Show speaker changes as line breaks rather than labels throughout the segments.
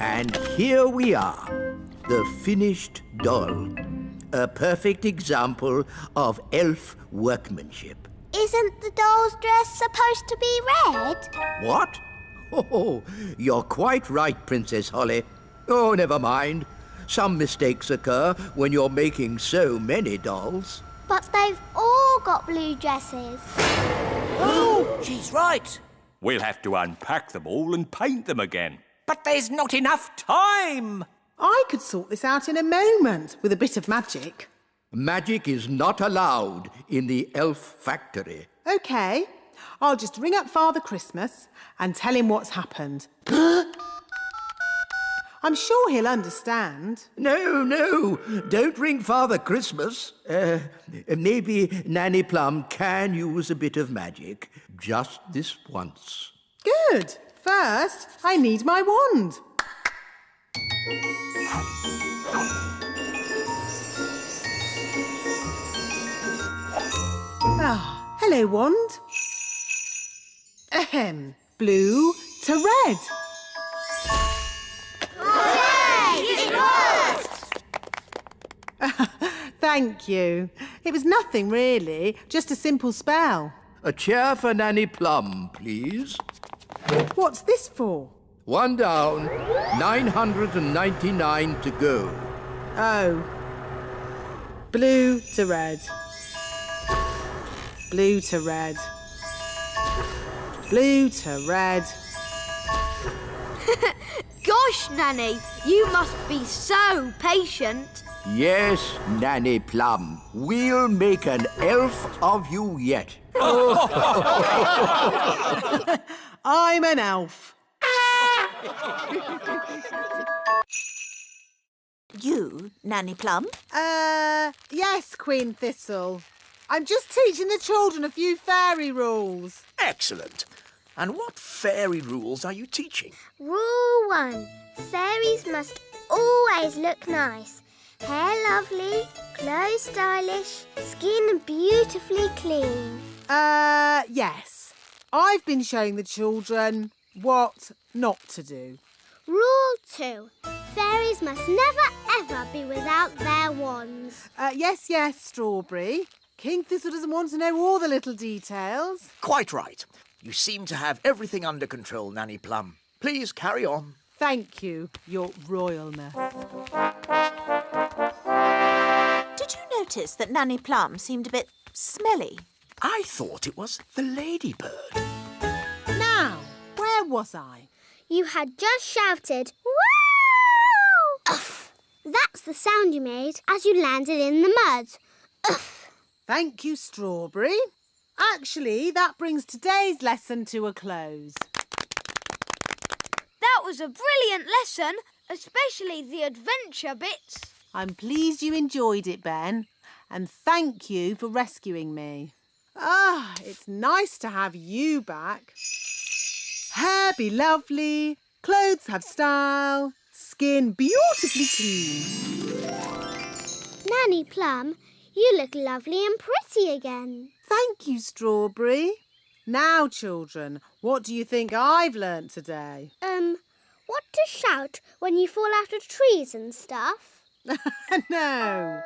And here we are, the finished doll. A perfect example of elf workmanship.
Isn't the doll's dress supposed to be red?
What? Oh, you're quite right, Princess Holly. Oh, never mind. Some mistakes occur when you're making so many dolls.
But they've all got blue dresses.
Oh, she's right.
We'll have to unpack them all and paint them again.
But there's not enough time.
I could sort this out in a moment with a bit of magic.
Magic is not allowed in the elf factory.
OK, I'll just ring up Father Christmas and tell him what's happened. I'm sure he'll understand.
No, don't ring Father Christmas. Maybe Nanny Plum can use a bit of magic. Just this once.
Good. First, I need my wand. Ah, hello, wand. Ahem. Blue to red.
Hooray! It worked!
Thank you. It was nothing, really. Just a simple spell.
A chair for Nanny Plum, please.
What's this for?
One down, 999 to go.
Oh. Blue to red. Blue to red. Blue to red.
Gosh, Nanny, you must be so patient.
Yes, Nanny Plum. We'll make an elf of you yet.
I'm an elf.
You, Nanny Plum?
Yes, Queen Thistle. I'm just teaching the children a few fairy rules.
Excellent. And what fairy rules are you teaching?
Rule 1. Fairies must always look nice. Hair lovely, clothes stylish, skin beautifully clean.
Yes. I've been showing the children what not to do.
Rule 2. Fairies must never ever be without their wands.
Yes, Strawberry. King Thistle doesn't want to know all the little details.
Quite right. You seem to have everything under control, Nanny Plum. Please carry on.
Thank you, Your Royalness.
Did you notice that Nanny Plum seemed a bit smelly?
I thought it was the ladybird.
Now, where was I?
You had just shouted, "Wow!" Uff. That's the sound you made as you landed in the mud. Uff.
Thank you, Strawberry. Actually, that brings today's lesson to a close.
That was a brilliant lesson, especially the adventure bits.
I'm pleased you enjoyed it, Ben, and thank you for rescuing me. Ah, it's nice to have you back. Hair be lovely, clothes have style, skin beautifully clean.
Nanny Plum, you look lovely and pretty again.
Thank you, Strawberry. Now, children, what do you think I've learnt today?
What to shout when you fall out of trees and stuff?
No.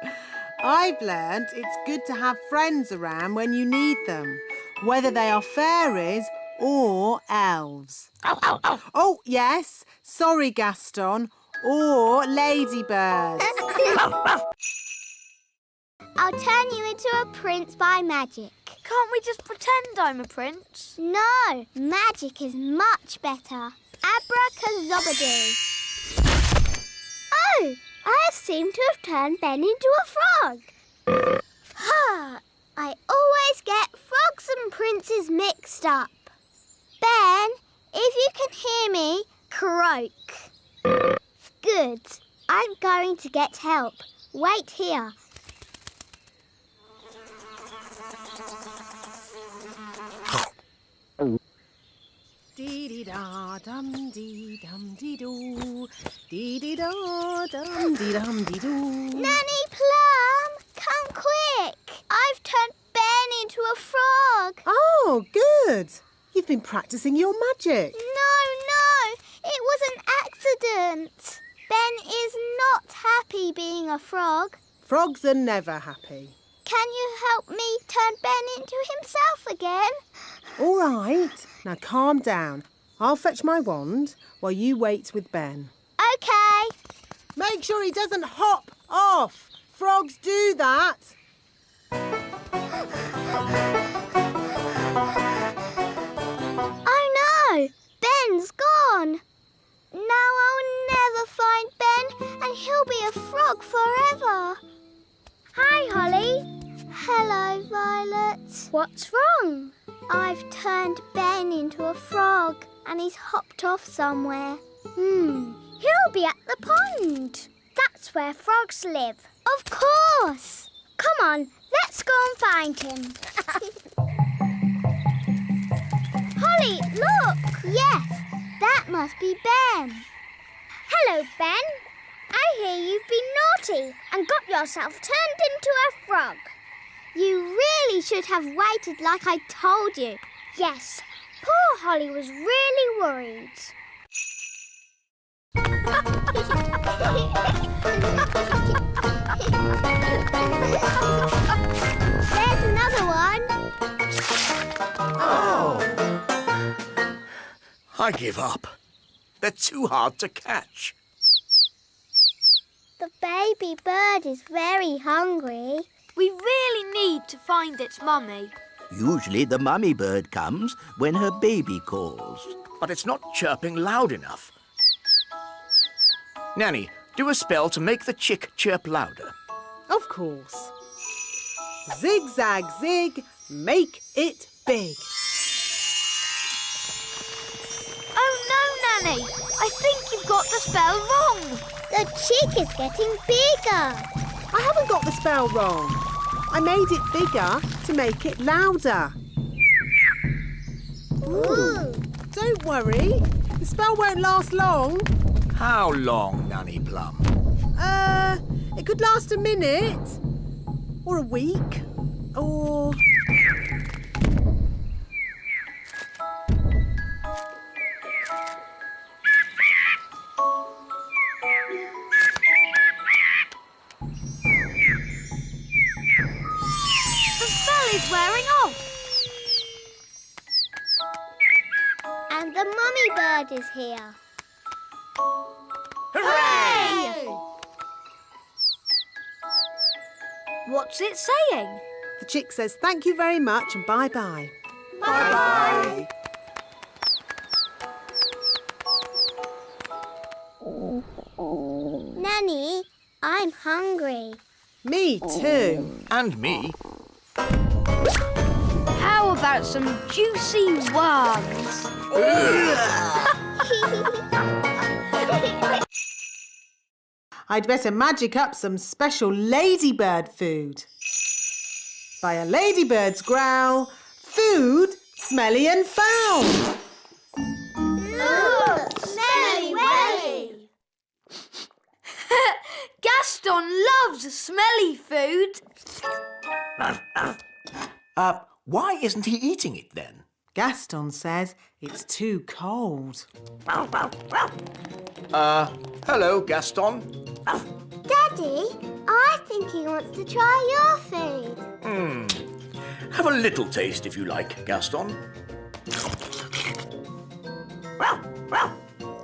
I've learnt it's good to have friends around when you need them, whether they are fairies or elves.
Ow, ow, ow.
Oh, yes. Sorry, Gaston. Or ladybirds.
I'll turn you into a prince by magic.
Can't we just pretend I'm a prince?
No, magic is much better. Abracazobadoo. Oh, I seem to have turned Ben into a frog. I always get frogs and princes mixed up. Ben, if you can hear me, croak. Good. I'm going to get help. Wait here.
Dee-dee-da-dum-dee-dum-dee-doo. Dee-dee-da-dum-dee-dum-dee-doo.
Nanny Plum, come quick. I've turned Ben into a frog.
Oh, good. You've been practising your magic.
No, it was an wouldn't. Ben is not happy being a frog.
Frogs are never happy.
Can you help me turn Ben into himself again?
All right. Now calm down. I'll fetch my wand while you wait with Ben.
OK.
Make sure he doesn't hop off. Frogs do that.
Oh no! Ben's gone. Now I'll never find Ben and he'll be a frog forever. Hi, Holly. Hello, Violet. What's wrong? I've turned Ben into a frog and he's hopped off somewhere. He'll be at the pond. That's where frogs live. Of course. Come on, let's go and find him. Holly, look! Yes, that must be Ben. Hello, Ben. I hear you've been naughty and got yourself turned into a frog. You really should have waited like I told you. Yes, poor Holly was really worried. There's another one.
I give up. They're too hard to catch.
The baby bird is very hungry.
We really need to find its mummy.
Usually the mummy bird comes when her baby calls.
But it's not chirping loud enough. Nanny, do a spell to make the chick chirp louder.
Of course. Zig, zag, zig, make it big.
Oh no, Nanny! I think you've got the spell wrong.
The chick is getting bigger.
I haven't got the spell wrong. I made it bigger to make it louder.
Ooh.
Don't worry. The spell won't last long.
How long, Nanny Plum?
It could last a minute. Or a week. Or...
The spell is wearing off.
And the mummy bird is here.
Hooray! What's it saying?
The chick says thank you very much and bye-bye.
Bye-bye.
Nanny, I'm hungry.
Me too.
And me.
How about some juicy worms?
I'd better magic up some special ladybird food. By a ladybird's growl, food smelly and foul.
Look, smelly welly.
Gaston loves smelly food.
Why isn't he eating it then?
Gaston says it's too cold.
Hello, Gaston.
Daddy, I think he wants to try your food.
Have a little taste if you like, Gaston.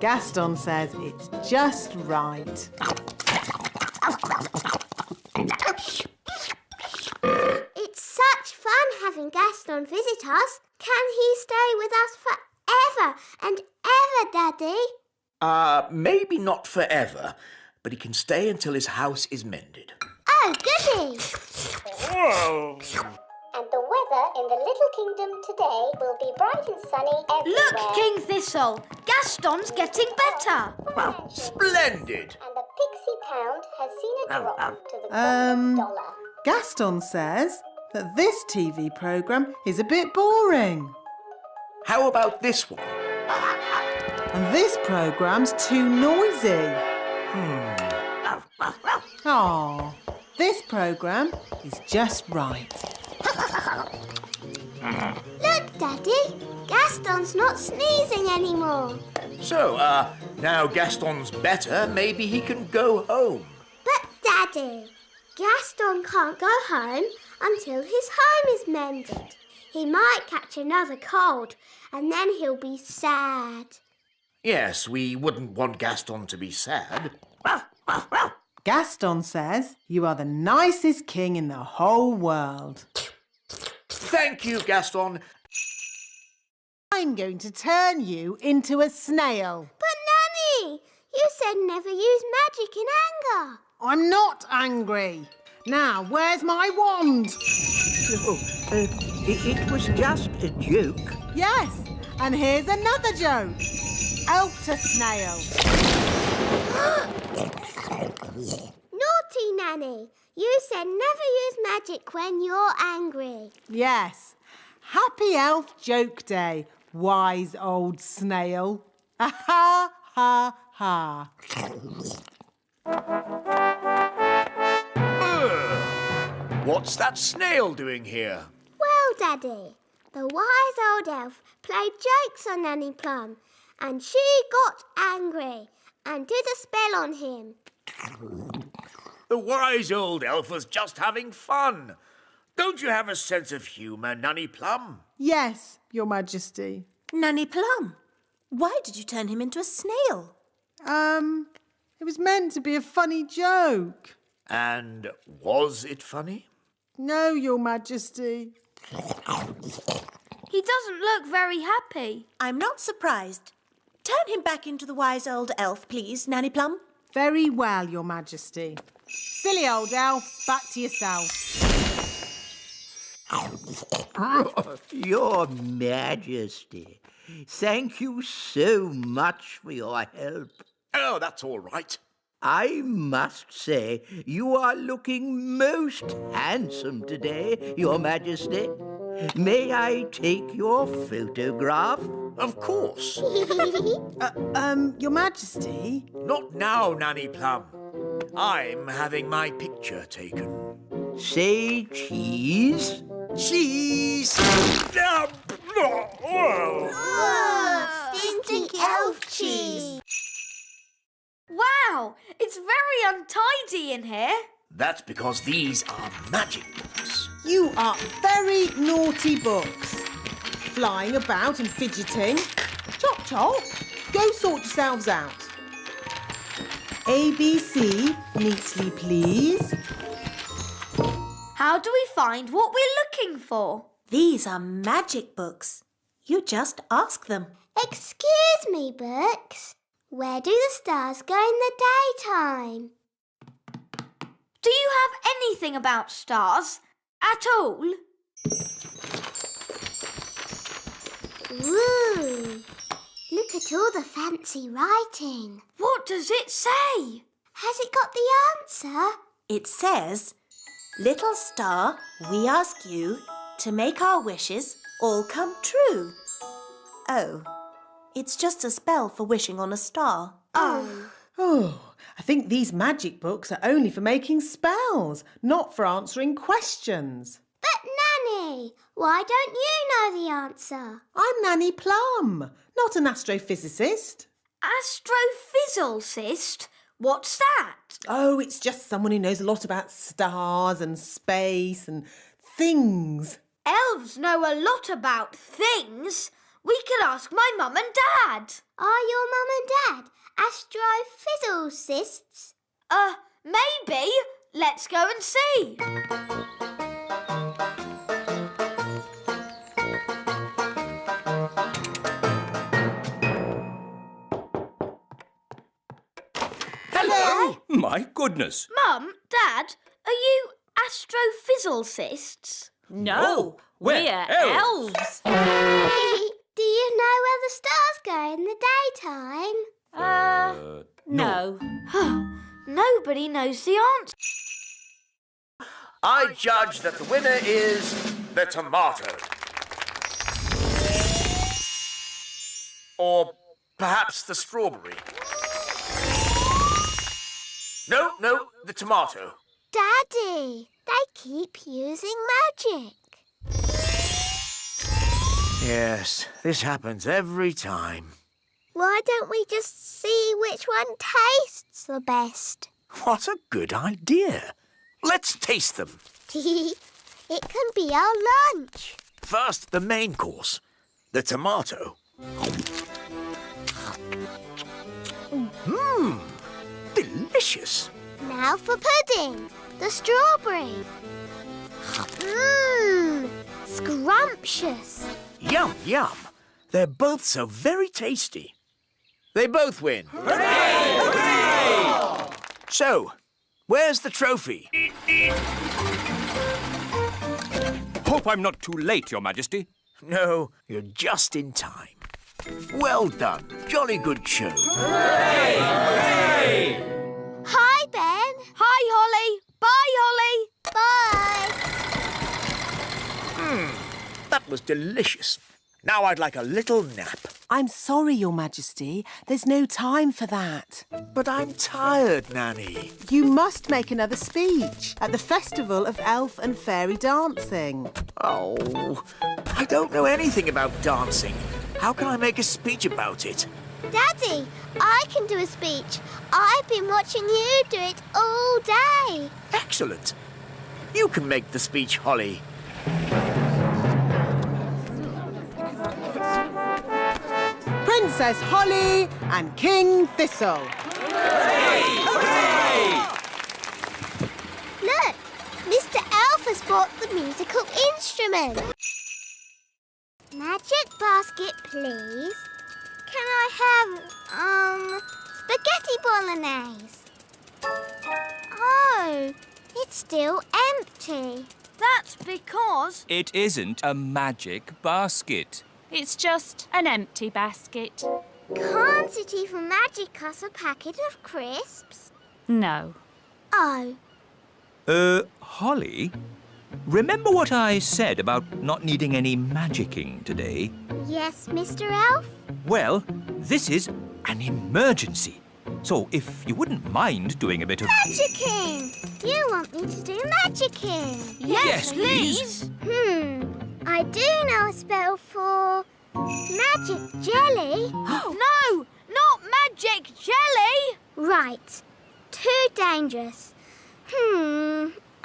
Gaston says it's just right.
It's such fun having Gaston visit us. Can he stay with us forever and ever, Daddy?
Maybe not forever, but he can stay until his house is mended.
Oh, goody! And the weather in the little kingdom today will be bright and sunny everywhere.
Look, King Thistle, Gaston's getting better.
Splendid!
And the Pixie Pound has seen a drop to the $1.
Gaston says that this TV programme is a bit boring.
How about this one?
And this programme's too noisy. Oh, this programme is just right.
Look, Daddy, Gaston's not sneezing anymore.
So, Now Gaston's better, maybe he can go home.
But, Daddy, Gaston can't go home until his home is mended. He might catch another cold and then he'll be sad.
Yes, we wouldn't want Gaston to be sad.
Gaston says you are the nicest king in the whole world.
Thank you, Gaston.
I'm going to turn you into a snail.
But, Nanny, you said never use magic in anger.
I'm not angry. Now, where's my wand?
Oh, it was just a joke.
Yes, and here's another joke. Elf to snail.
Naughty, Nanny. You said never use magic when you're angry.
Yes. Happy Elf Joke Day, wise old snail. Ha ha ha.
What's that snail doing here?
Well, Daddy, the wise old elf played jokes on Nanny Plum and she got angry and did a spell on him.
The wise old elf was just having fun. Don't you have a sense of humour, Nanny Plum?
Yes, Your Majesty.
Nanny Plum, why did you turn him into a snail?
It was meant to be a funny joke.
And was it funny?
No, Your Majesty.
He doesn't look very happy.
I'm not surprised. Turn him back into the wise old elf, please, Nanny Plum.
Very well, Your Majesty. Silly old elf, back to yourself.
Your Majesty, thank you so much for your help.
Oh, that's all right.
I must say, you are looking most handsome today, Your Majesty. May I take your photograph?
Of course.
Your Majesty?
Not now, Nanny Plum. I'm having my picture taken.
Say cheese.
Cheese!
Stinky elf cheese.
Wow, it's very untidy in here.
That's because these are magic books.
You are very naughty books. Flying about and fidgeting. Chop, chop. Go sort yourselves out. ABC, neatly please.
How do we find what we're looking for?
These are magic books. You just ask them.
Excuse me, books. Where do the stars go in the daytime?
Do you have anything about stars at all?
Ooh, look at all the fancy writing.
What does it say?
Has it got the answer?
It says, "Little star, we ask you to make our wishes all come true." Oh, it's just a spell for wishing on a star.
Oh, I think these magic books are only for making spells, not for answering questions.
But, Nanny, why don't you know the answer?
I'm Nanny Plum, not an astrophysicist.
Astrophysicist? What's that?
Oh, it's just someone who knows a lot about stars and space and things.
Elves know a lot about things. We could ask my mum and dad.
Are your mum and dad astrophysicists?
Maybe. Let's go and see.
Hello!
My goodness.
Mum, Dad, are you astrophysicists?
No,
we're
elves.
Do you know where the stars go in the daytime?
No.
Nobody knows the answer.
I judge that the winner is the tomato. Or perhaps the strawberry. No, the tomato.
Daddy, they keep using magic.
Yes, this happens every time.
Why don't we just see which one tastes the best?
What a good idea. Let's taste them.
It can be our lunch.
First, the main course, the tomato. Mmm, delicious.
Now for pudding, the strawberry. Mmm, scrumptious.
Yum, yum. They're both so very tasty. They both win. Hooray! Hooray! So, where's the trophy?
Hope I'm not too late, Your Majesty.
No, you're just in time. Well done. Jolly good show.
Hooray! Hooray!
Hi, Ben.
Hi, Holly. Bye, Holly.
Bye.
That was delicious. Now I'd like a little nap.
I'm sorry, Your Majesty. There's no time for that.
But I'm tired, Nanny.
You must make another speech at the Festival of Elf and Fairy Dancing.
Oh, I don't know anything about dancing. How can I make a speech about it?
Daddy, I can do a speech. I've been watching you do it all day.
Excellent. You can make the speech, Holly.
Princess Holly and King Thistle.
Look, Mr. Elf has brought the musical instrument. Magic basket, please. Can I have, spaghetti bolognese? Oh, it's still empty.
That's because...
It isn't a magic basket.
It's just an empty basket.
Can't it even magic us a packet of crisps?
No.
Oh,
Holly? Remember what I said about not needing any magicking today?
yes, Mr. Elf?
Well, this is an emergency. So if you wouldn't mind doing a bit of...
Magicking! You want me to do magicking?
Yes, please.
I do know a spell for magic jelly.
No, not magic jelly.
Right. Too dangerous.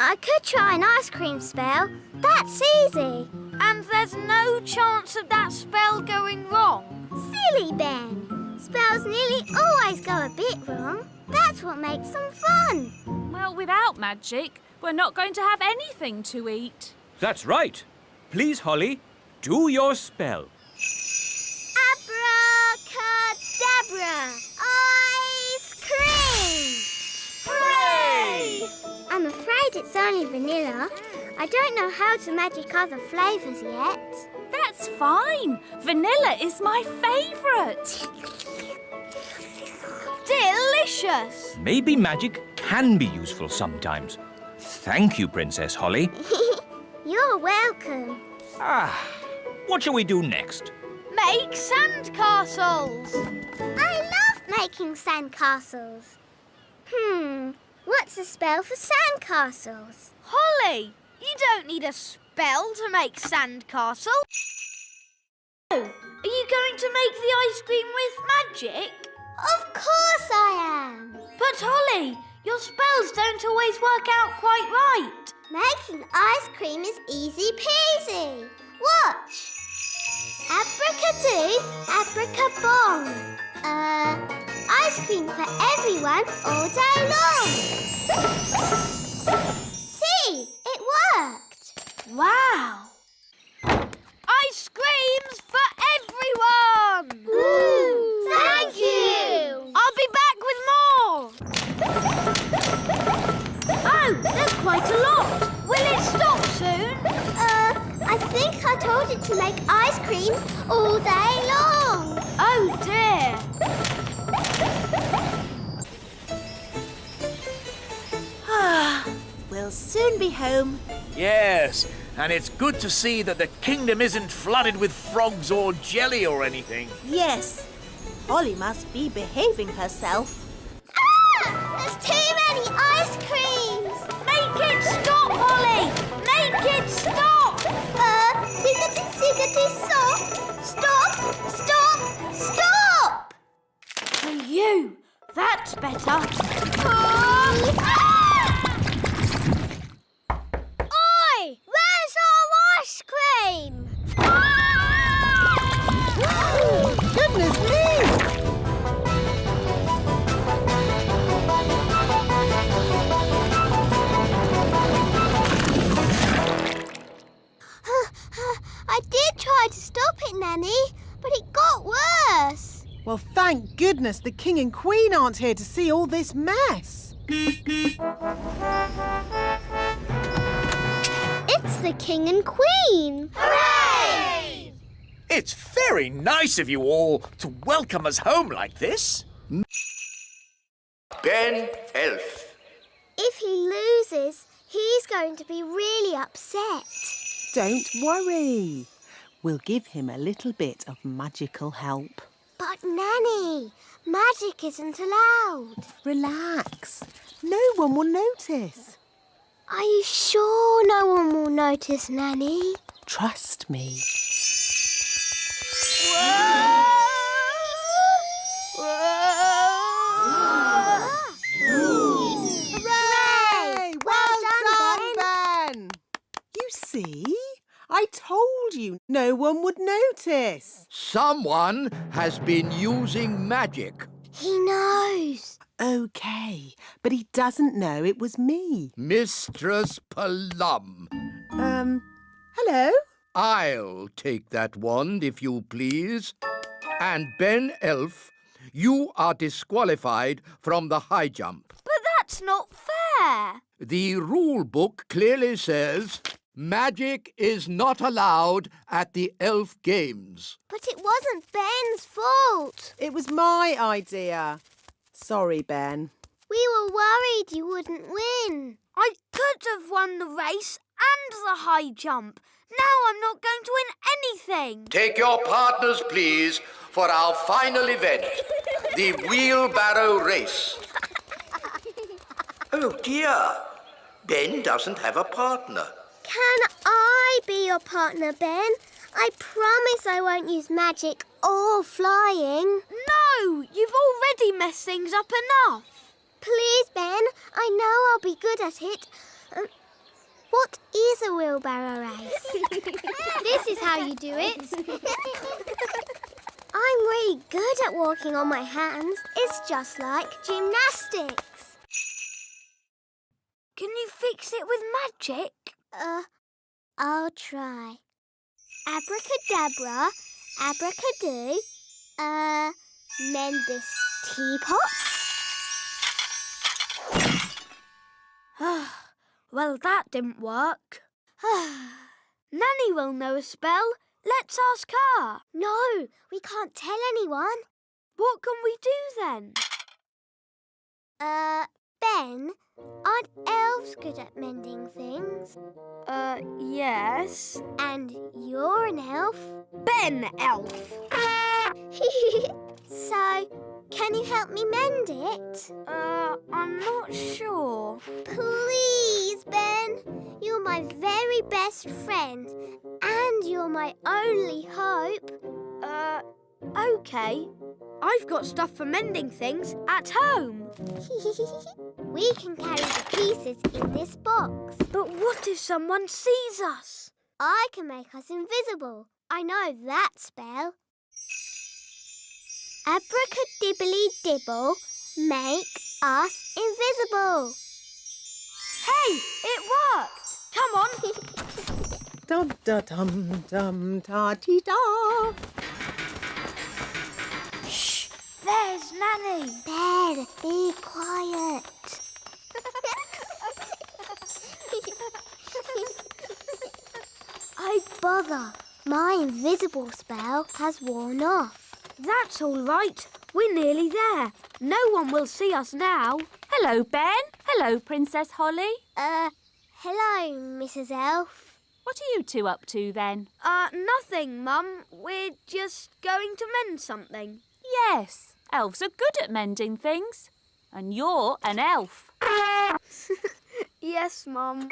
I could try an ice cream spell. That's easy.
And there's no chance of that spell going wrong.
Silly Ben. Spells nearly always go a bit wrong. That's what makes them fun.
Well, without magic, we're not going to have anything to eat.
That's right. Please, Holly, do your spell.
Abracadabra! Ice cream!
Hooray!
I'm afraid it's only vanilla. I don't know how to magic other flavours yet.
That's fine. Vanilla is my favourite.
Delicious.
Maybe magic can be useful sometimes. Thank you, Princess Holly.
You're welcome.
What shall we do next?
Make sandcastles.
I love making sandcastles. What's a spell for sandcastles?
Holly, you don't need a spell to make sandcastle. Oh, are you going to make the ice cream with magic?
Of course I am.
But Holly, your spells don't always work out quite right.
Making ice cream is easy peasy. Watch. Abracadoo, abracabong. Ice cream for everyone all day long. See, it worked.
Wow. Ice creams for everyone.
Thank you.
I'll be back with more. Oh, there's quite a lot. Will it stop soon?
I think I told it to make ice cream all day long.
Oh dear.
We'll soon be home.
Yes, and it's good to see that the kingdom isn't flooded with frogs or jelly or anything.
Yes, Holly must be behaving herself.
There's too many ice creams.
Make it stop, Holly. Make it stop.
Siggity, siggity, stop. Stop, stop, stop.
That's better.
Oi! Where's our ice cream?
Goodness me!
I did try to stop it, Nanny, but it got worse.
Well, thank goodness the King and Queen aren't here to see all this mess.
It's the King and Queen. Hooray!
It's very nice of you all to welcome us home like this.
Ben Elf.
If he loses, he's going to be really upset.
Don't worry. We'll give him a little bit of magical help.
But, Nanny, magic isn't allowed.
Relax. No one will notice.
Are you sure no one will notice, Nanny?
Trust me.
Hooray!
Well
done,
Ben! You see? I told you no one would notice.
Someone has been using magic.
He knows.
OK, but he doesn't know it was me.
Mistress Plum.
Hello?
I'll take that wand, if you please. And Ben Elf, you are disqualified from the high jump.
But that's not fair.
The rule book clearly says magic is not allowed at the elf games.
But it wasn't Ben's fault.
It was my idea. Sorry, Ben.
We were worried you wouldn't win.
I could have won the race and the high jump. Now I'm not going to win anything.
Take your partners, please, for our final event, the wheelbarrow race. Oh, dear. Ben doesn't have a partner.
Can I be your partner, Ben? I promise I won't use magic or flying.
No, you've already messed things up enough.
Please, Ben. I know I'll be good at it. What is a wheelbarrow race? This is how you do it. I'm really good at walking on my hands. It's just like gymnastics.
Can you fix it with magic?
I'll try. Abracadabra, abracadoo. Mend this teapot.
Well, that didn't work. Nanny will know a spell. Let's ask her.
No, we can't tell anyone.
What can we do then?
Ben, aren't elves good at mending things?
Yes.
And you're an elf?
Ben Elf.
So, can you help me mend it?
I'm not sure.
Please, Ben. You're my very best friend. And you're my only hope.
OK. I've got stuff for mending things at home.
We can carry the pieces in this box.
But what if someone sees us?
I can make us invisible. I know that spell. Abracadibbly-dibble, make us invisible.
Hey, it worked. Come on.
Dum-da-dum-dum-ta-ti-da.
Shh, there's Nanny.
Ben, be quiet. Oh, bother. My invisible spell has worn off.
That's all right. We're nearly there. No one will see us now.
Hello, Ben. Hello, Princess Holly.
Hello, Mrs. Elf.
What are you two up to then?
Nothing, Mum. We're just going to mend something.
Yes, elves are good at mending things. And you're an elf.
Yes, Mum.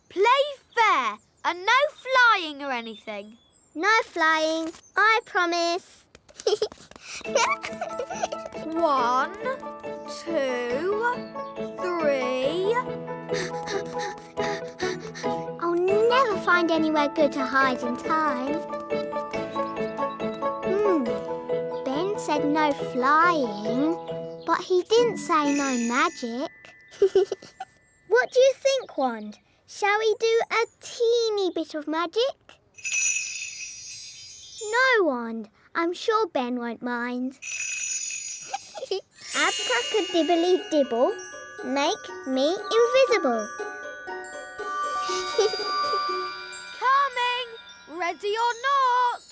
Play fair and no flying or anything.
No flying, I promise.
1, 2, 3.
I'll never find anywhere good to hide in time. Ben said no flying, but he didn't say no magic. What do you think, Wand? Shall we do a teeny bit of magic? No, Wand. I'm sure Ben won't mind. Abracadibbly-dibble, make me invisible.
Coming! Ready or not?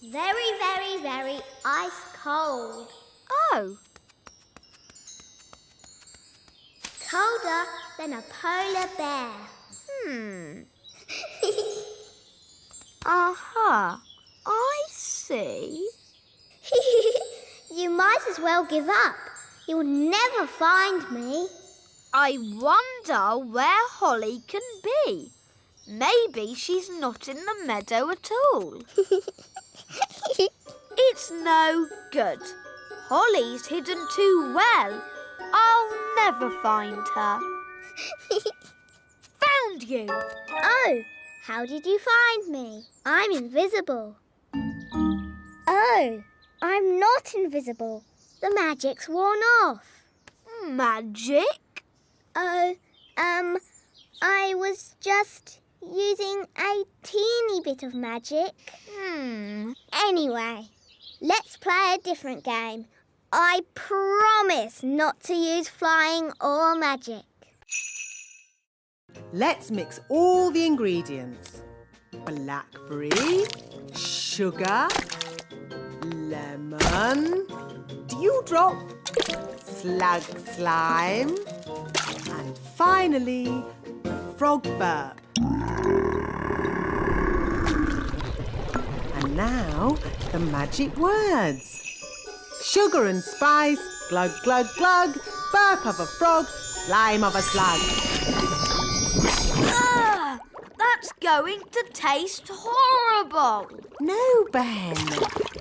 Very, very, very ice cold.
Oh,
Colder than a polar bear.
Aha. I see.
You might as well give up. You'll never find me.
I wonder where Holly can be. Maybe she's not in the meadow at all. It's no good. Holly's hidden too well. I'll never find her. Found you!
Oh, how did you find me? I'm invisible. Oh, I'm not invisible. The magic's worn off.
Magic?
Oh, I was just using a teeny bit of magic. Anyway, let's play a different game. I promise not to use flying or magic.
Let's mix all the ingredients. Blackberry, sugar, lemon, dewdrop, slug slime, and finally, frog burp. And now, the magic words. Sugar and spice, glug, glug, glug, burp of a frog, slime of a slug.
That's going to taste horrible.
No, Ben.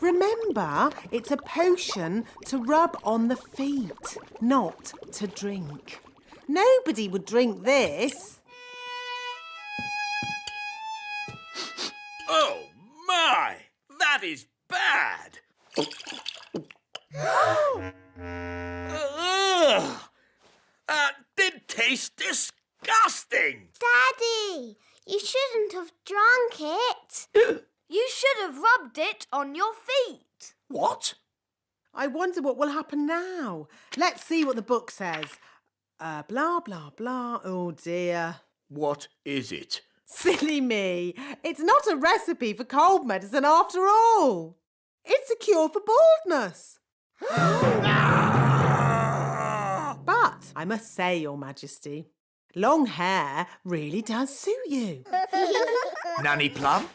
Remember, it's a potion to rub on the feet, not to drink. Nobody would drink this.
Oh, my! That is bad! Ugh! That did taste disgusting!
Daddy, you shouldn't have drunk it.
You should have rubbed it on your feet.
What?
I wonder what will happen now. Let's see what the book says. Blah, blah, blah. Oh, dear.
What is it?
Silly me. It's not a recipe for cold medicine after all. It's a cure for baldness. But I must say, Your Majesty, long hair really does suit you.
Nanny Plum?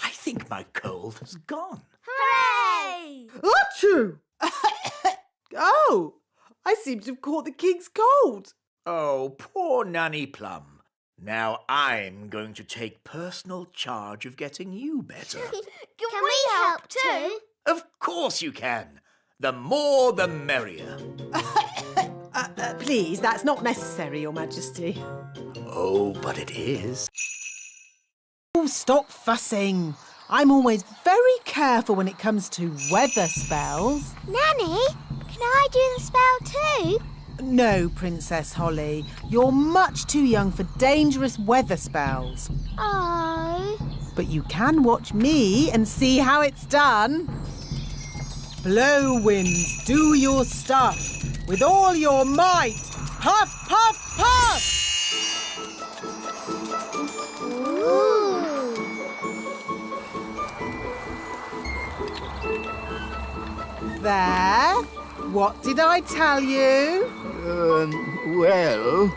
I think my cold has gone.
Hooray!
Achoo! Oh, I seem to have caught the king's cold.
Oh, poor Nanny Plum. Now I'm going to take personal charge of getting you better.
Can we help too?
Of course you can. The more the merrier.
Please, that's not necessary, Your Majesty.
Oh, but it is.
Oh, stop fussing. I'm always very careful when it comes to weather spells.
Nanny, can I do the spell too?
No, Princess Holly. You're much too young for dangerous weather spells.
Oh.
But you can watch me and see how it's done. Blow, winds, do your stuff. With all your might. Puff, puff, puff!
Ooh.
There. What did I tell you?
Well...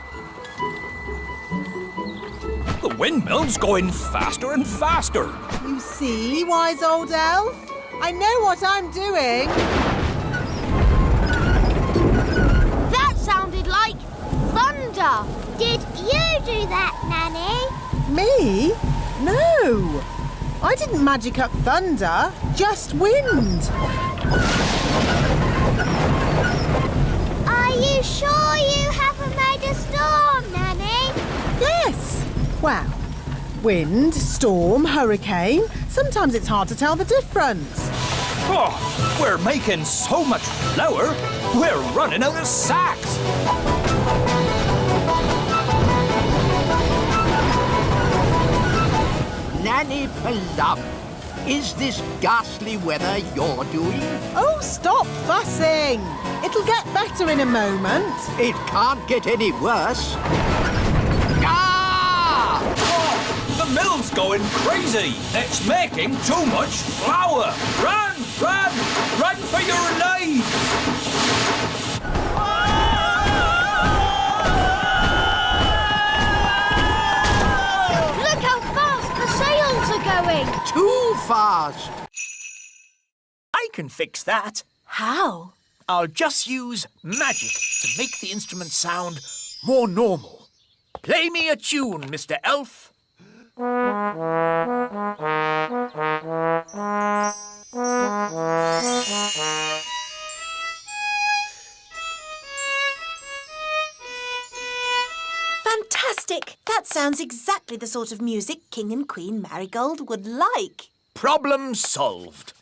The windmill's going faster and faster.
You see, wise old elf? I know what I'm doing.
That sounded like thunder.
Did you do that, Nanny?
Me? No. I didn't magic up thunder, just wind.
Are you sure you haven't made a storm, Nanny?
Yes. Well, wind, storm, hurricane. Sometimes it's hard to tell the difference.
Oh, we're making so much flour, we're running out of sacks.
Nanny Plum, is this ghastly weather you're doing?
Oh, stop fussing. It'll get better in a moment.
It can't get any worse. Ah!
Oh, the mill's going crazy. It's making too much flour. Run, run, run for your lives.
Look how fast the sails are going.
Too fast.
I can fix that.
How?
I'll just use magic to make the instrument sound more normal. Play me a tune, Mr. Elf.
Fantastic! That sounds exactly the sort of music King and Queen Marigold would like.
Problem solved.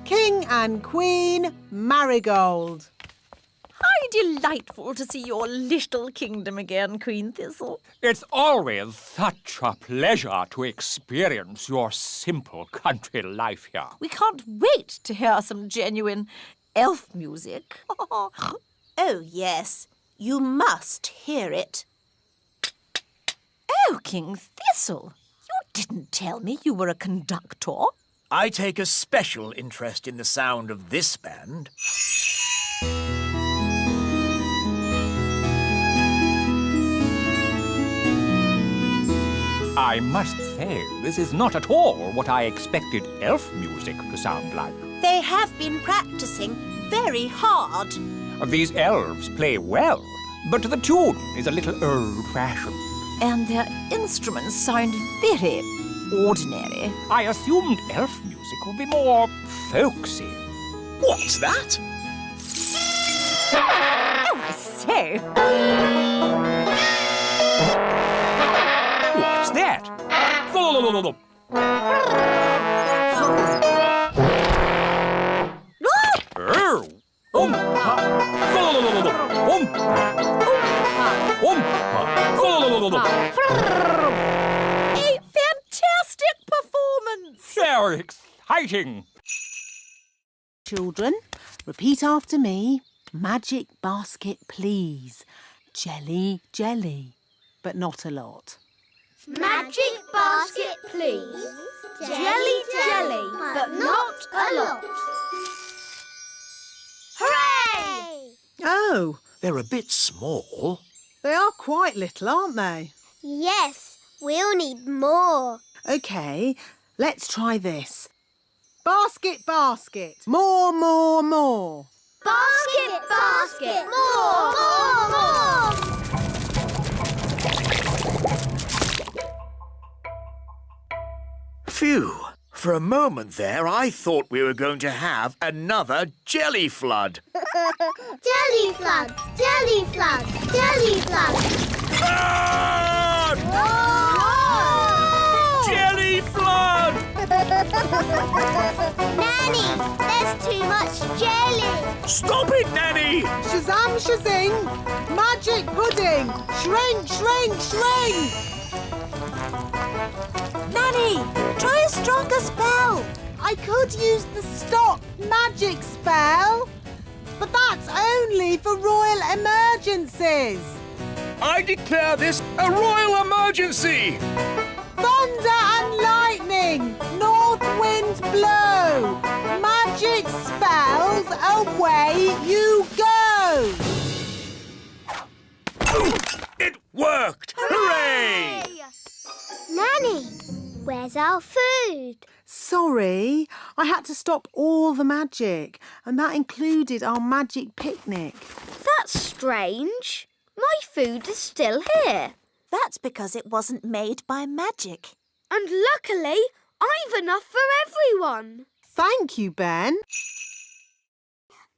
King and Queen Marigold.
How delightful to see your little kingdom again, Queen Thistle.
It's always such a pleasure to experience your simple country life here.
We can't wait to hear some genuine elf music.
Oh, yes. You must hear it.
Oh, King Thistle, you didn't tell me you were a conductor.
I take a special interest in the sound of this band.
I must say, this is not at all what I expected elf music to sound like.
They have been practicing very hard.
These elves play well, but the tune is a little old-fashioned.
And their instruments sound very ordinary.
I assumed elf music would be more folksy.
What's that?
Oh, I say.
What's that?
A fantastic performance!
Very exciting.
Children, repeat after me. Magic basket, please. Jelly, jelly, but not a lot.
Magic basket, please. Jelly, jelly, but not a lot. Hooray!
Oh,
They're a bit small.
they are quite little, aren't they?
Yes, we'll need more.
OK, let's try this. Basket, basket. More, more, more.
Basket, basket, more, more, more.
Phew. For a moment there, I thought we were going to have another jelly flood.
Jelly floods, jelly floods, jelly floods.
Flood! Jelly flood!
Nanny, there's too much jelly.
Stop it, Nanny!
Shazam, shazing. Magic pudding. Shrink, shrink, shrink.
Nanny, try a stronger spell.
I could use the stop magic spell, but that's only for royal emergencies.
I declare this a royal emergency!
Thunder and lightning, north wind blow, magic spells, away you go.
It worked! Hooray!
Nanny, where's our food?
Sorry, I had to stop all the magic, and that included our magic picnic.
That's strange. My food is still here.
That's because it wasn't made by magic.
And luckily, I've enough for everyone.
Thank you, Ben.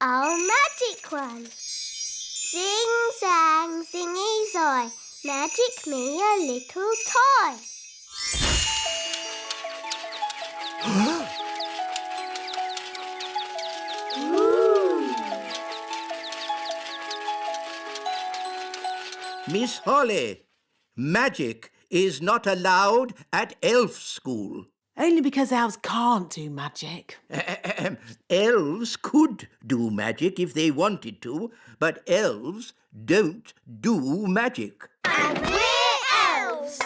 Oh, magic one. Sing, sang, singy, soy. Magic me a little toy.
Miss Holly, magic is not allowed at elf school.
Only because elves can't do magic.
Elves could do magic if they wanted to, but elves don't do magic.
And we're elves.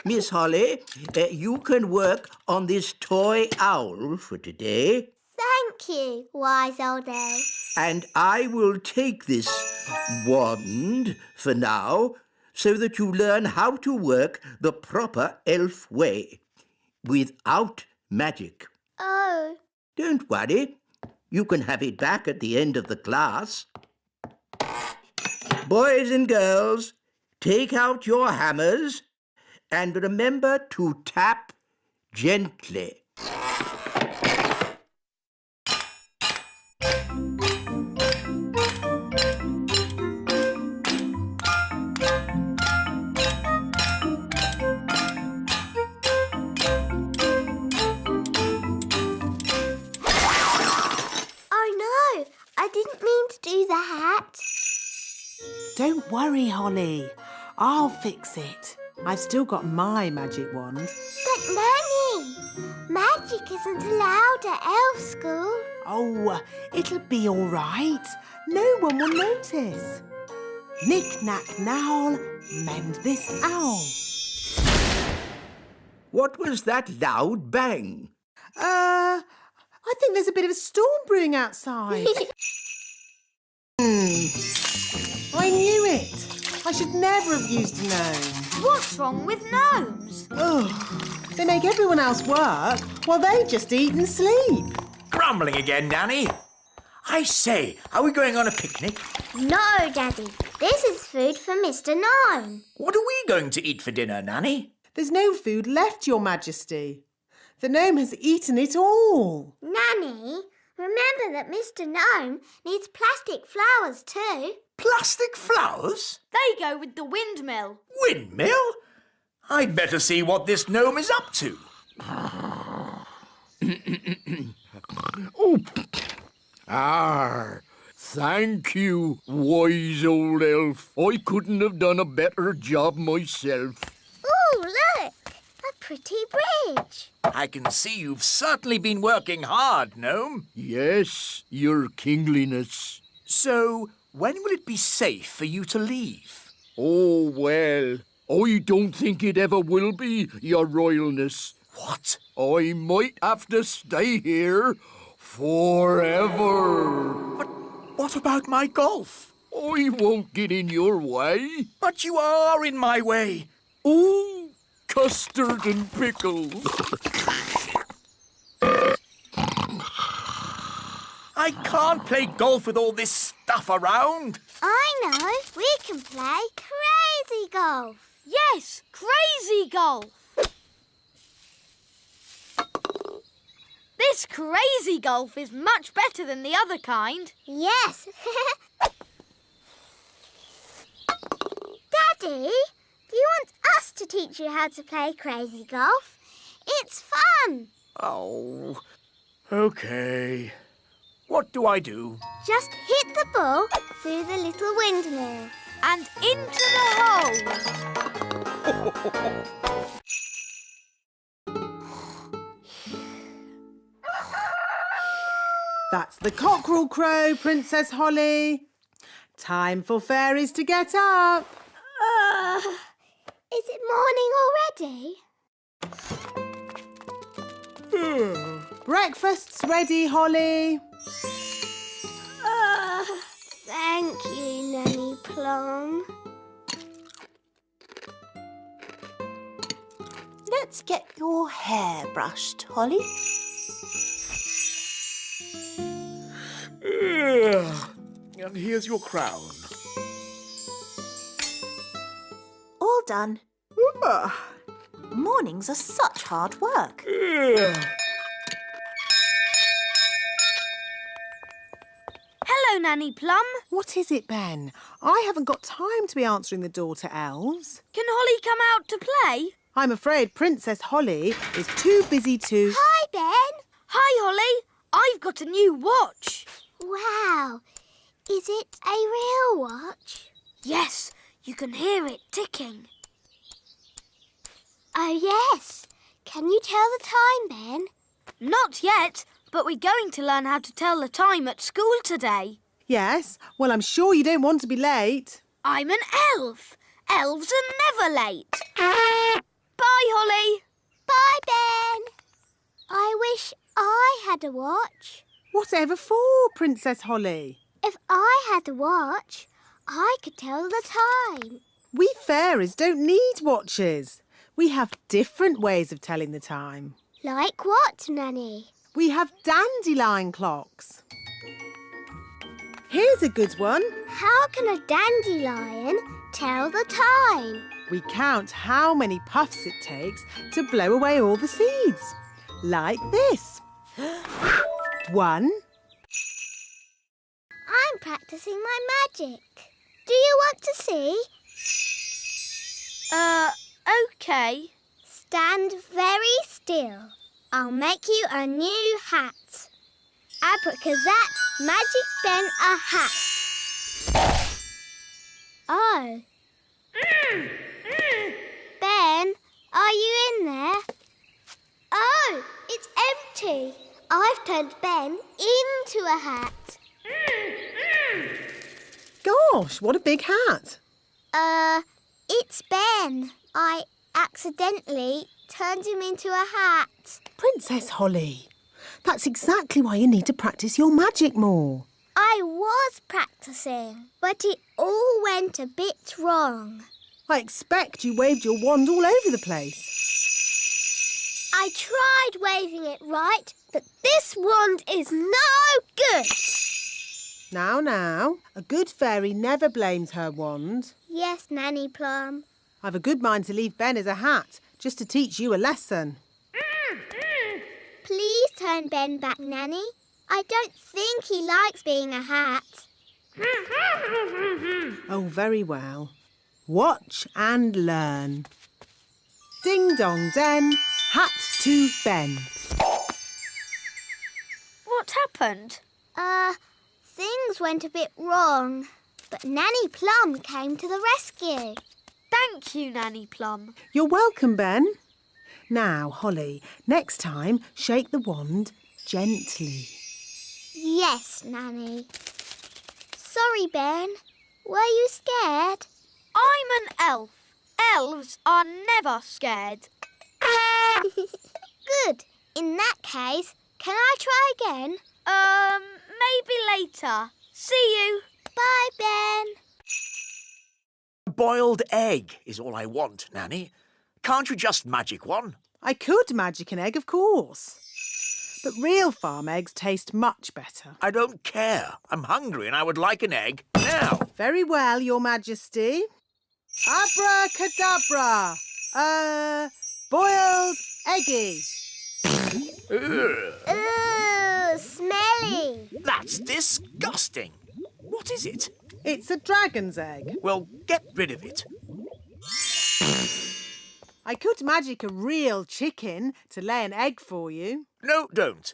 Miss Holly, you can work on this toy owl for today.
Thank you, wise old elf.
And I will take this wand for now so that you learn how to work the proper elf way, without magic.
Oh.
Don't worry. You can have it back at the end of the class. Boys and girls, take out your hammers and remember to tap gently.
I didn't mean to do that.
Don't worry, Holly. I'll fix it. I've still got my magic wand.
But Nanny, magic isn't allowed at elf school.
Oh, it'll be all right. No one will notice. Knick-knack now, mend this owl.
What was that loud bang?
I think there's a bit of a storm brewing outside. I knew it. I should never have used a gnome.
What's wrong with gnomes?
Oh, they make everyone else work while they just eat and sleep.
Grumbling again, Nanny. I say, are we going on a picnic?
No, Daddy. This is food for Mr. Gnome.
What are we going to eat for dinner, Nanny?
There's no food left, Your Majesty. The gnome has eaten it all.
Nanny, remember that Mr. Gnome needs plastic flowers too.
Plastic flowers?
They go with the windmill.
Windmill? I'd better see what this gnome is up to.
Oh. Thank you, wise old elf. I couldn't have done a better job myself.
Ooh, look! A pretty bridge.
I can see you've certainly been working hard, gnome.
Yes, your kingliness.
So, when will it be safe for you to leave?
Oh, well, I don't think it ever will be, your royalness.
What?
I might have to stay here forever.
But what about my golf?
I won't get in your way.
But you are in my way.
Ooh, custard and pickles.
I can't play golf with all this stuff around.
I know. We can play crazy golf.
Yes, crazy golf. This crazy golf is much better than the other kind.
Yes. Daddy, do you want us to teach you how to play crazy golf? It's fun.
Oh, okay. What do I do?
Just hit the ball through the little windmill.
And into the hole.
That's the cockerel crow, Princess Holly. Time for fairies to get up.
Is it morning already?
Breakfast's ready, Holly.
Thank you, Nanny Plum.
Let's get your hair brushed, Holly.
And here's your crown.
All done. Mornings are such hard work.
Hello, Nanny Plum.
What is it, Ben? I haven't got time to be answering the door to elves.
Can Holly come out to play?
I'm afraid Princess Holly is too busy to...
Hi, Ben.
Hi, Holly. I've got a new watch.
Wow. Is it a real watch?
Yes, you can hear it ticking.
Oh, yes. Can you tell the time, Ben?
Not yet, but we're going to learn how to tell the time at school today.
Yes? Well, I'm sure you don't want to be late.
I'm an elf. Elves are never late. Bye, Holly.
Bye, Ben. I wish I had a watch.
Whatever for, Princess Holly?
If I had a watch, I could tell the time.
We fairies don't need watches. We have different ways of telling the time.
Like what, Nanny?
We have dandelion clocks. Here's a good one.
How can a dandelion tell the time?
We count how many puffs it takes to blow away all the seeds. Like this. 1.
I'm practicing my magic. Do you want to see?
OK.
Stand very still. I'll make you a new hat. Abracadabra, magic Ben a hat. Oh. Ben, are you in there? Oh, it's empty. I've turned Ben into a hat.
Gosh, what a big hat.
It's Ben. I accidentally turned him into a hat.
Princess Holly, that's exactly why you need to practice your magic more.
I was practicing, but it all went a bit wrong.
I expect you waved your wand all over the place.
I tried waving it right, but this wand is no good.
Now, a good fairy never blames her wand.
Yes, Nanny Plum.
I've a good mind to leave Ben as a hat, just to teach you a lesson.
Please turn Ben back, Nanny. I don't think he likes being a hat.
Oh, very well. Watch and learn. Ding dong den, hat to Ben.
What happened?
Things went a bit wrong, but Nanny Plum came to the rescue.
Thank you, Nanny Plum.
You're welcome, Ben. Now, Holly, next time, shake the wand gently.
Yes, Nanny. Sorry, Ben. Were you scared?
I'm an elf. Elves are never scared.
Good. In that case, can I try again?
Maybe later. See you.
Bye, Ben.
A boiled egg is all I want, Nanny. Can't you just magic one?
I could magic an egg, of course. But real farm eggs taste much better.
I don't care. I'm hungry and I would like an egg now.
Very well, Your Majesty. Abracadabra. Boiled eggy.
Ooh, smelly.
That's disgusting. What is it?
It's a dragon's egg.
Well, get rid of it.
I could magic a real chicken to lay an egg for you.
No, don't.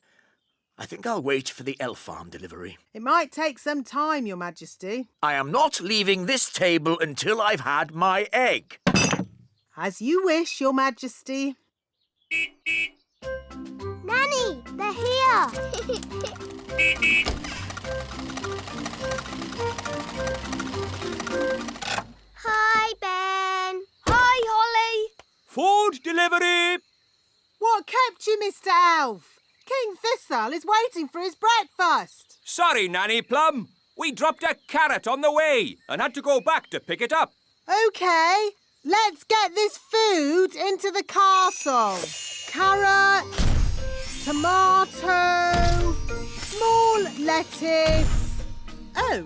I think I'll wait for the elf farm delivery.
It might take some time, Your Majesty.
I am not leaving this table until I've had my egg.
As you wish, Your Majesty.
Nanny, they're here. Hi, Ben.
Hi, Holly.
Food delivery!
What kept you, Mr. Elf? King Thistle is waiting for his breakfast.
Sorry, Nanny Plum. We dropped a carrot on the way and had to go back to pick it up.
OK, let's get this food into the castle. Carrot, tomato, small lettuce, Oh,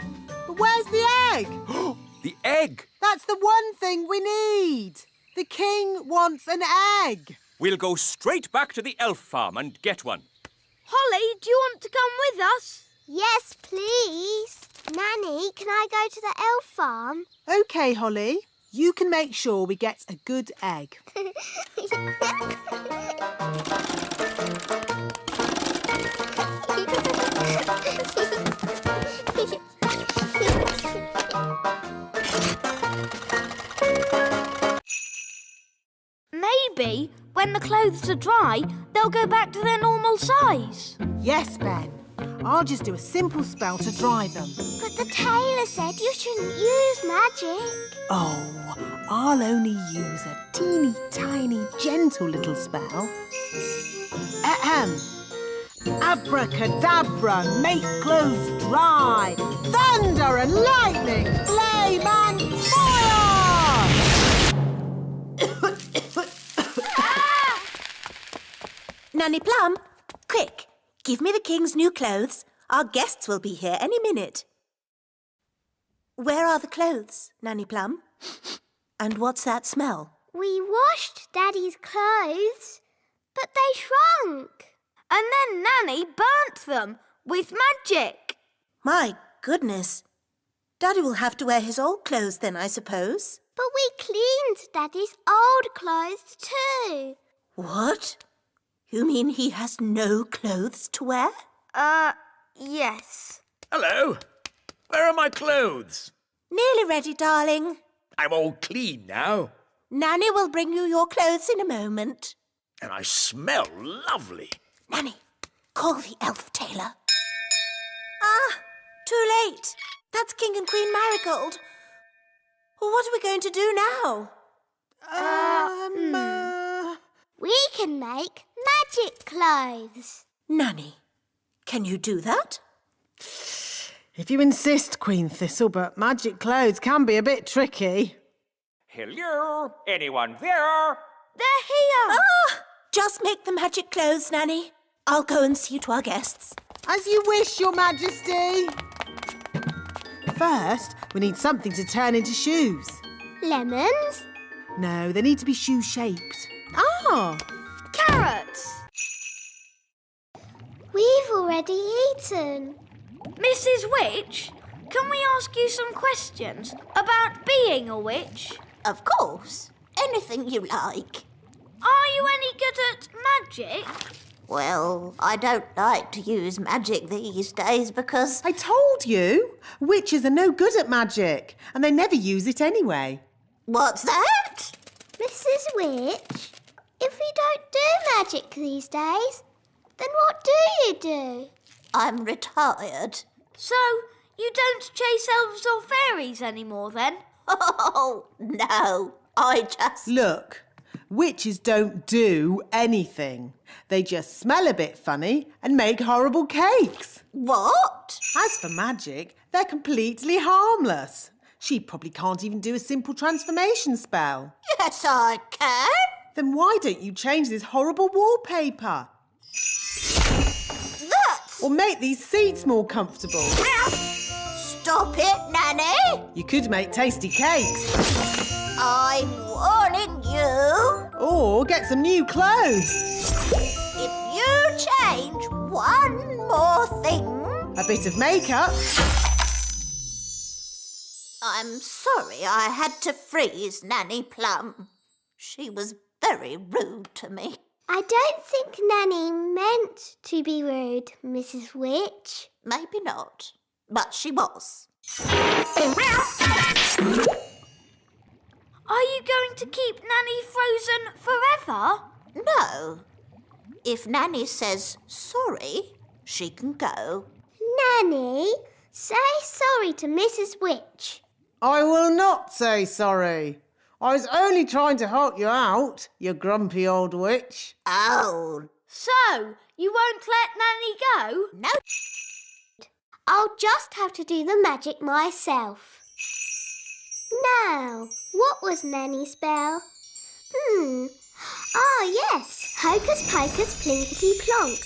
but where's the egg?
The egg!
That's the one thing we need. The king wants an egg.
We'll go straight back to the elf farm and get one.
Holly, do you want to come with us?
Yes, please. Nanny, can I go to the elf farm?
OK, Holly. You can make sure we get a good egg.
Maybe when the clothes are dry, they'll go back to their normal size.
Yes, Ben. I'll just do a simple spell to dry them.
But the tailor said you shouldn't use magic.
Oh, I'll only use a teeny tiny gentle little spell. Ahem. Abracadabra, make clothes dry. Thunder and lightning, flame and fire!
Nanny Plum, quick, give me the king's new clothes. Our guests will be here any minute. Where are the clothes, Nanny Plum? And what's that smell?
We washed Daddy's clothes, but they shrunk.
And then Nanny burnt them with magic.
My goodness. Daddy will have to wear his old clothes then, I suppose.
But we cleaned Daddy's old clothes too.
What? You mean he has no clothes to wear?
Yes.
Hello. Where are my clothes?
Nearly ready, darling.
I'm all clean now.
Nanny will bring you your clothes in a moment.
And I smell lovely.
Nanny, call the elf tailor. Ah, too late. That's King and Queen Marigold. What are we going to do now?
We can make magic clothes.
Nanny, can you do that?
If you insist, Queen Thistle, but magic clothes can be a bit tricky.
Hello? Anyone there?
They're here.
Just make the magic clothes, Nanny. I'll go and see to our guests.
As you wish, Your Majesty. First, we need something to turn into shoes.
Lemons?
No, they need to be shoe-shaped. Ah!
Carrots.
We've already eaten.
Mrs. Witch, can we ask you some questions about being a witch?
Of course. Anything you like.
Are you any good at magic?
Well, I don't like to use magic these days because...
I told you! Witches are no good at magic, and they never use it anyway.
What's that?
Mrs. Witch, if we don't do magic these days, then what do you do?
I'm retired.
So, you don't chase elves or fairies anymore then?
Oh, no. I just...
Look, witches don't do anything. They just smell a bit funny and make horrible cakes.
What?
As for magic, they're completely harmless. She probably can't even do a simple transformation spell.
Yes, I can.
Then why don't you change this horrible wallpaper?
That's...
Or make these seats more comfortable.
Stop it, Nanny.
You could make tasty cakes.
I'm warning you.
Or get some new clothes.
If you change one more thing...
A bit of makeup.
I'm sorry I had to freeze Nanny Plum. She was very rude to me.
I don't think Nanny meant to be rude, Mrs. Witch.
Maybe not, but she was.
Are you going to keep Nanny frozen forever?
No. If Nanny says sorry, she can go.
Nanny, say sorry to Mrs. Witch.
I will not say sorry. I was only trying to help you out, you grumpy old witch.
Oh.
So, you won't let Nanny go?
No.
I'll just have to do the magic myself. Now, what was Nanny's spell? Ah, yes. Hocus pocus plinkety plonk.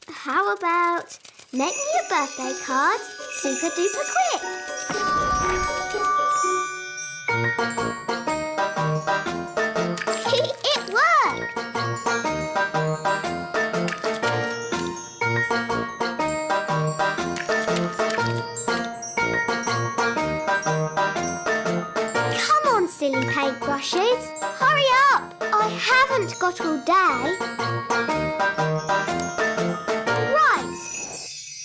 How about Make me a birthday card super duper quick. It worked! Come on, silly paintbrushes. Hurry up! I haven't got all day. Right.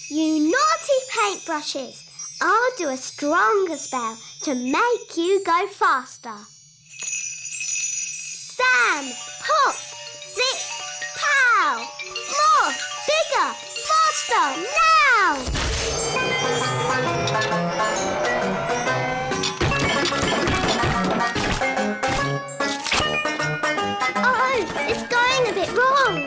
You naughty paintbrushes. I'll do a stronger spell to make you go faster. Sam, pop, zip, pow! More, bigger, faster, now! Oh, it's going a bit wrong.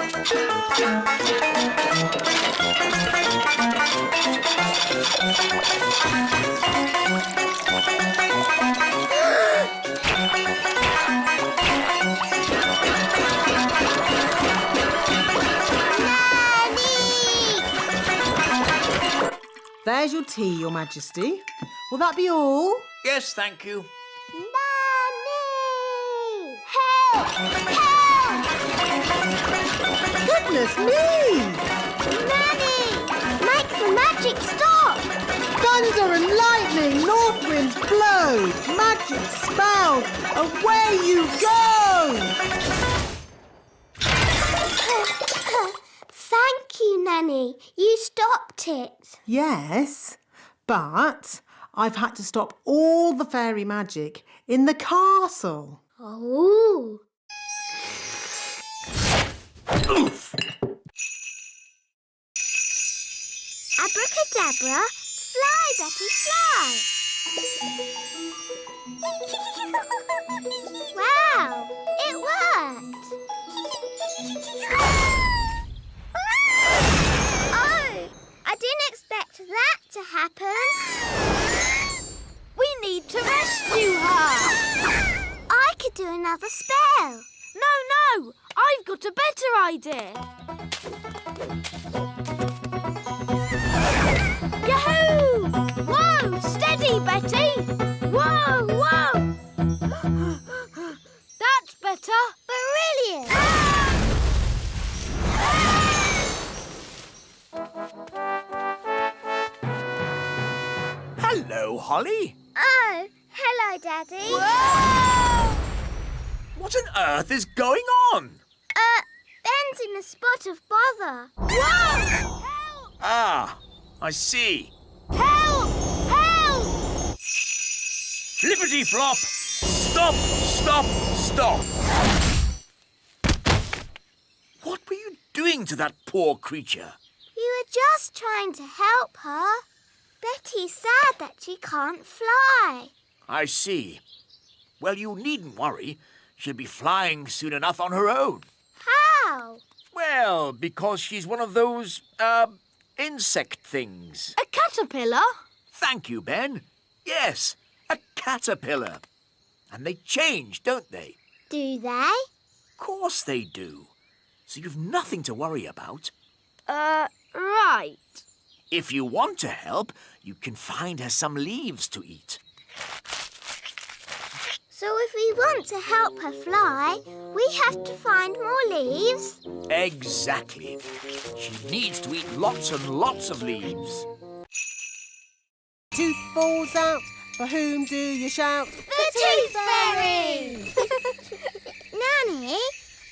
There's your tea, Your Majesty. Will that be all?
Yes, thank you.
Nanny! Help! Help!
Goodness me!
Nanny! Make the magic stop!
Thunder and lightning, north winds blow, magic spells, away you go!
Thank you, Nanny. You stopped it.
Yes, but I've had to stop all the fairy magic in the castle.
Oh.
Oof!
Abracadabra, fly, Betty, fly. Wow, it worked. Oh, I didn't expect that to happen.
We need to rescue her.
I could do another spell.
No, I've got a better idea. Yahoo! Whoa, steady, Betty. Whoa. That's better.
Brilliant.
Hello, Holly.
Oh, hello, Daddy.
Whoa!
What on earth is going on?
Ben's in a spot of bother.
Whoa!
Ah, I see.
Help!
Flippity-flop! Stop! What were you doing to that poor creature?
We were just trying to help her. Betty's sad that she can't fly.
I see. Well, you needn't worry. She'll be flying soon enough on her own.
How?
Well, because she's one of those, insect things.
A caterpillar?
Thank you, Ben. Yes, a caterpillar. And they change, don't they?
Do they?
Of course they do. So you've nothing to worry about.
Right.
If you want to help, you can find her some leaves to eat.
So if we want to help her fly, we have to find more leaves?
Exactly. She needs to eat lots and lots of leaves.
Tooth falls out, for whom do you shout?
The Tooth Fairy! Nanny,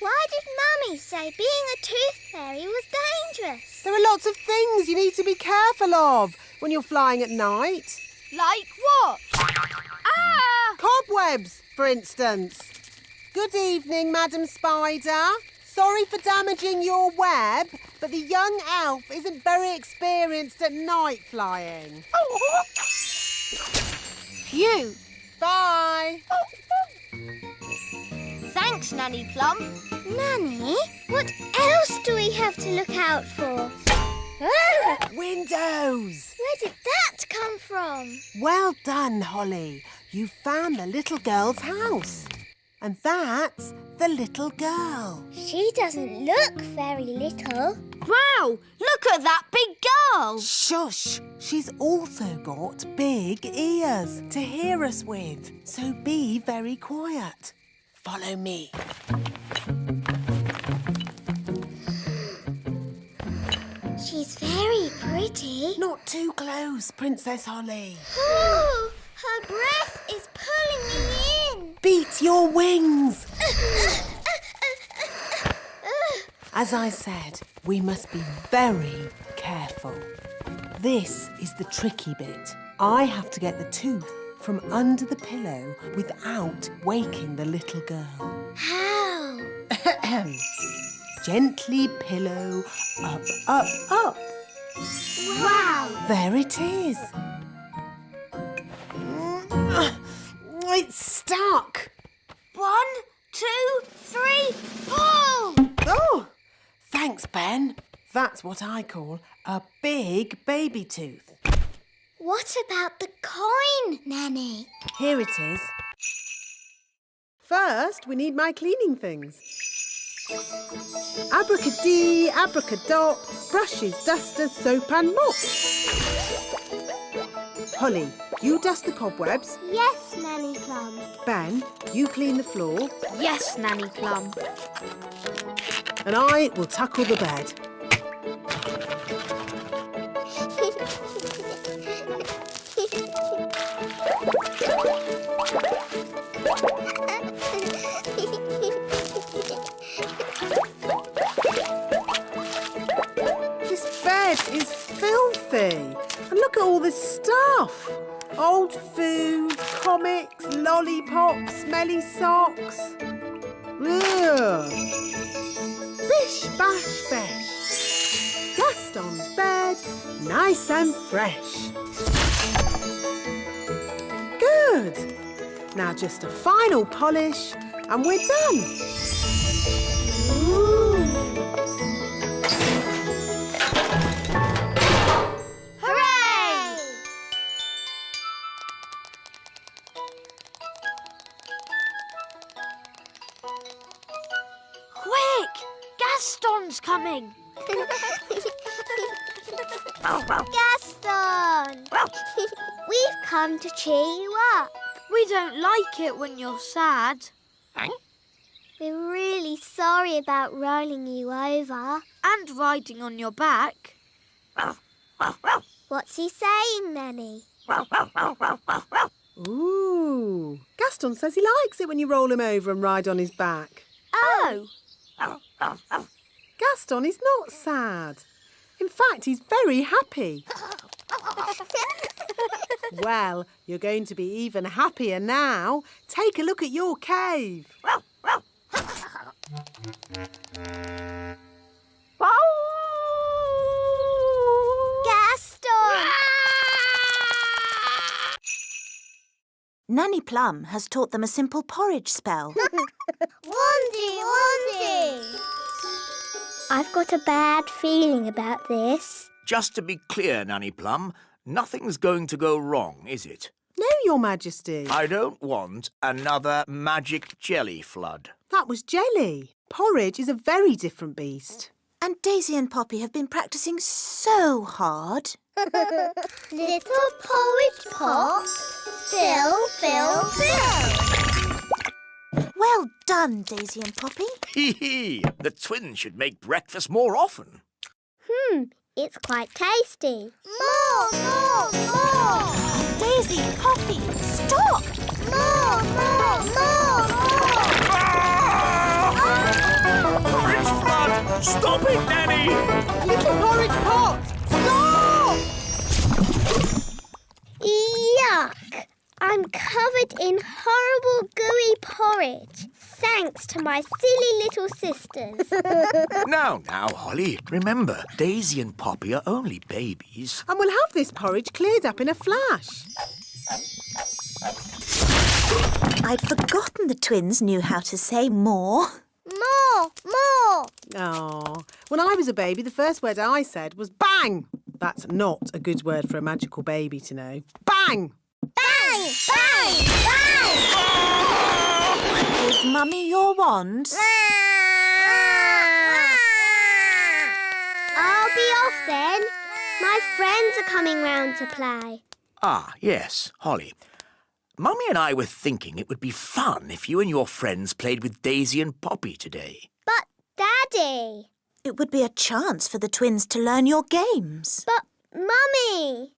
why did Mummy say being a tooth fairy was dangerous?
There are lots of things you need to be careful of when you're flying at night.
Like what? Ah!
Cobwebs, for instance. Good evening, Madam Spider. Sorry for damaging your web, but the young elf isn't very experienced at night flying.
Phew.
Bye.
Thanks, Nanny Plum.
Nanny, what else do we have to look out for? Ah,
Windows.
where did that come from?
Well done, Holly. You found the little girl's house. And that's the little girl.
She doesn't look very little.
Wow, look at that big girl.
Shush! She's also got big ears to hear us with, so be very quiet. Follow me.
She's very pretty.
Not too close, Princess Holly.
Oh, her breath is pulling me in.
Beat your wings! As I said, we must be very careful. This is the tricky bit. I have to get the tooth from under the pillow without waking the little girl.
How?
Gently pillow up, up, up.
Wow.
There it is. It's stuck.
1, 2, 3, pull!
Oh, thanks, Ben. That's what I call a big baby tooth.
What about the coin, Nanny?
Here it is. First, we need my cleaning things. Abracadee, abracadop, brushes, dusters, soap and mop. Holly, you dust the cobwebs.
Yes, Nanny Plum.
Ben, you clean the floor.
Yes, Nanny Plum.
And I will tackle the bed. This bed is filthy. And look at all this stuff. Old food, comics, lollipops, smelly socks. Ugh. Bish, bash, besh. Gaston's bed, nice and fresh. Good. Now just a final polish and we're done.
Hooray!
Quick! Gaston's coming.
Gaston! We've come to cheer you up.
We don't like it when you're sad.
We're really sorry about rolling you over.
And riding on your back.
What's he saying, Nanny?
Ooh. Gaston says he likes it when you roll him over and ride on his back.
Oh!
Gaston is not sad. In fact, he's very happy. Well, you're going to be even happier now. Take a look at your cave.
Gaston!
Nanny Plum has taught them a simple porridge spell.
Wandy, Wandy! I've got a bad feeling about this.
Just to be clear, Nanny Plum, nothing's going to go wrong, is it?
No, Your Majesty.
I don't want another magic jelly flood.
That was jelly. Porridge is a very different beast.
And Daisy and Poppy have been practicing so hard.
Little porridge pot, fill, fill, fill.
Well done, Daisy and Poppy.
Hee hee! The twins should make breakfast more often.
It's quite tasty. More!
Daisy, Poppy, stop!
More!
Porridge flood! Stop it, Nanny!
Little porridge pot!
Stop! Yuck! I'm covered in horrible gooey porridge. Thanks to my silly little sisters.
Now, Holly, remember, Daisy and Poppy are only babies.
And we'll have this porridge cleared up in a flash.
I'd forgotten the twins knew how to say more.
More!
Oh, when I was a baby, the first word I said was bang. That's not a good word for a magical baby to know. Bang!
Bang! Bang! Bang!
Is Mummy your wand?
be off then. My friends are coming round to play.
Ah, yes, Holly. Mummy and I were thinking it would be fun if you and your friends played with Daisy and Poppy today.
But, Daddy...
It would be a chance for the twins to learn your games.
But, Mummy...